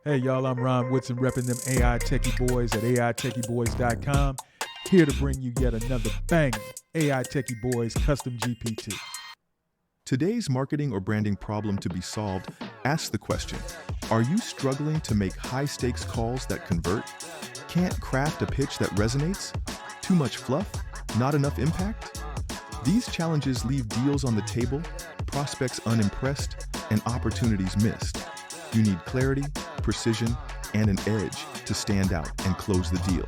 Hey y'all, I'm Ron Woodson repping them AI Tekkie Boys at AITekkieBoys.com, here to bring you yet another banger, AI Tekkie Boys Custom GPT. Today's marketing or branding problem to be solved asks the question, are you struggling to make high-stakes calls that convert? Can't craft a pitch that resonates? Too much fluff? Not enough impact? These challenges leave deals on the table, prospects unimpressed, and opportunities missed. You need clarity, precision, and an edge to stand out and close the deal.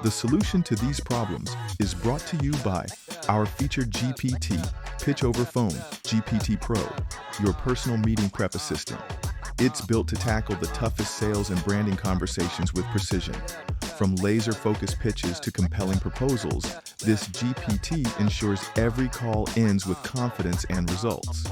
The solution to these problems is brought to you by our featured GPT, Pitch Over Phone, GPT Pro, your personal meeting prep assistant. It's built to tackle the toughest sales and branding conversations with precision. From laser-focused pitches to compelling proposals, this GPT ensures every call ends with confidence and results.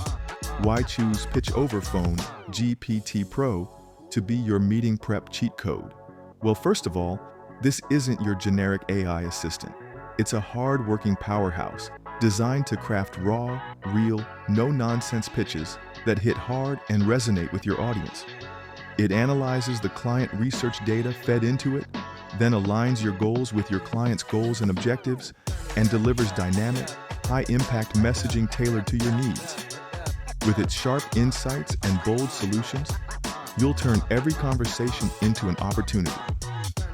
Why choose Pitch Over Phone GPT Pro to be your meeting prep cheat code? Well, first of all, this isn't your generic AI assistant. It's a hard-working powerhouse designed to craft raw, real, no-nonsense pitches that hit hard and resonate with your audience. It analyzes the client research data fed into it, then aligns your goals with your client's goals and objectives, and delivers dynamic, high-impact messaging tailored to your needs. With its sharp insights and bold solutions, you'll turn every conversation into an opportunity.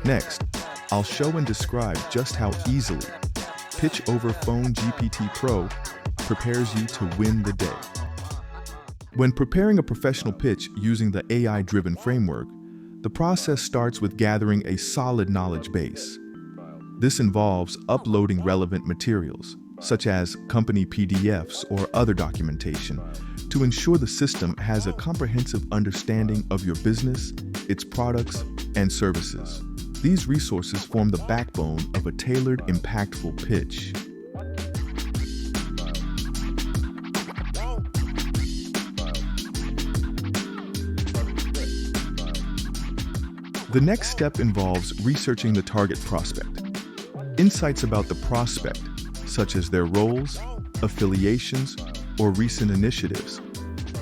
Next, I'll show and describe just how easily Pitch Over Phone GPT Pro prepares you to win the day. When preparing a professional pitch using the AI-driven framework, the process starts with gathering a solid knowledge base. This involves uploading relevant materials, such as company PDFs or other documentation, to ensure the system has a comprehensive understanding of your business, its products, and services. These resources form the backbone of a tailored, impactful pitch. The next step involves researching the target prospect. Insights about the prospect, such as their roles, affiliations, or recent initiatives,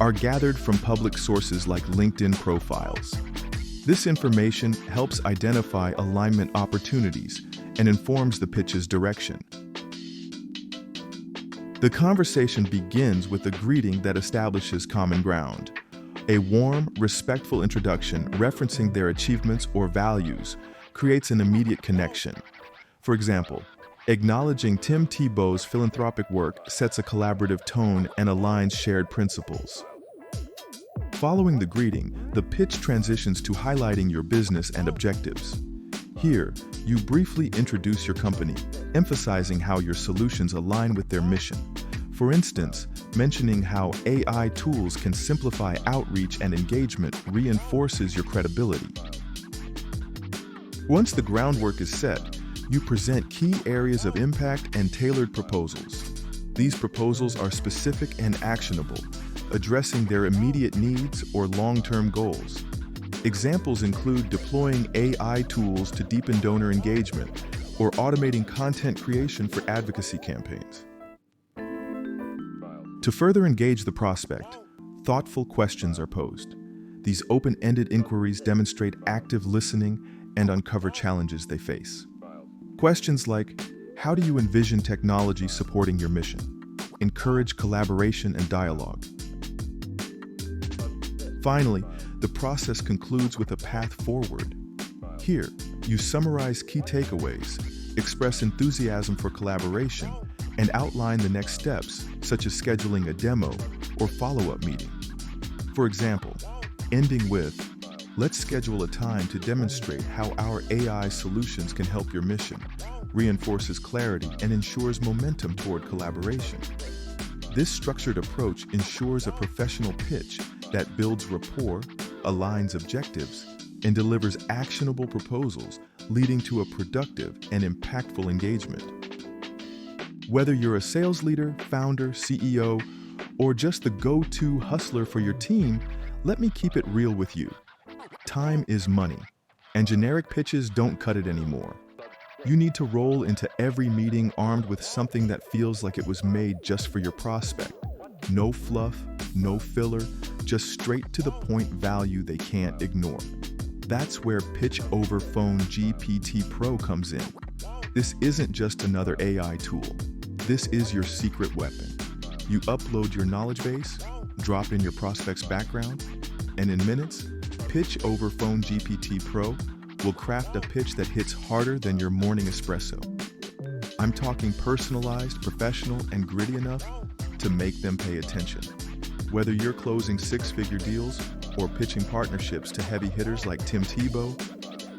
are gathered from public sources like LinkedIn profiles. This information helps identify alignment opportunities and informs the pitch's direction. The conversation begins with a greeting that establishes common ground. A warm, respectful introduction referencing their achievements or values creates an immediate connection. For example, acknowledging Tim Tebow's philanthropic work sets a collaborative tone and aligns shared principles. Following the greeting, the pitch transitions to highlighting your business and objectives. Here, you briefly introduce your company, emphasizing how your solutions align with their mission. For instance, mentioning how AI tools can simplify outreach and engagement reinforces your credibility. Once the groundwork is set, you present key areas of impact and tailored proposals. These proposals are specific and actionable, addressing their immediate needs or long-term goals. Examples include deploying AI tools to deepen donor engagement or automating content creation for advocacy campaigns. To further engage the prospect, thoughtful questions are posed. These open-ended inquiries demonstrate active listening and uncover challenges they face. Questions like, how do you envision technology supporting your mission? Encourage collaboration and dialogue. Finally, the process concludes with a path forward. Here, you summarize key takeaways, express enthusiasm for collaboration, and outline the next steps, such as scheduling a demo or follow-up meeting. For example, ending with, let's schedule a time to demonstrate how our AI solutions can help your mission, reinforces clarity and ensures momentum toward collaboration. This structured approach ensures a professional pitch that builds rapport, aligns objectives, and delivers actionable proposals, leading to a productive and impactful engagement. Whether you're a sales leader, founder, CEO, or just the go-to hustler for your team, let me keep it real with you. Time is money, and generic pitches don't cut it anymore. You need to roll into every meeting armed with something that feels like it was made just for your prospect. No fluff, no filler, just straight to the point value they can't ignore. That's where Pitch Over Phone GPT Pro comes in. This isn't just another AI tool. This is your secret weapon. You upload your knowledge base, drop in your prospect's background, and in minutes, Pitch Over Phone GPT Pro will craft a pitch that hits harder than your morning espresso. I'm talking personalized, professional, and gritty enough to make them pay attention. Whether you're closing six-figure deals or pitching partnerships to heavy hitters like Tim Tebow,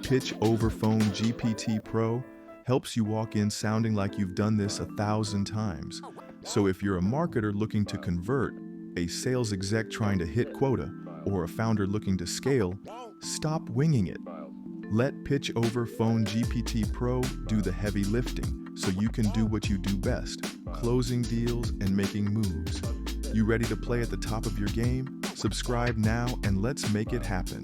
Pitch Over Phone GPT Pro helps you walk in sounding like you've done this 1,000 times. So if you're a marketer looking to convert, a sales exec trying to hit quota, or a founder looking to scale, stop winging it. Let Pitch Over Phone GPT Pro do the heavy lifting so you can do what you do best, closing deals and making moves. You ready to play at the top of your game? Subscribe now and let's make it happen.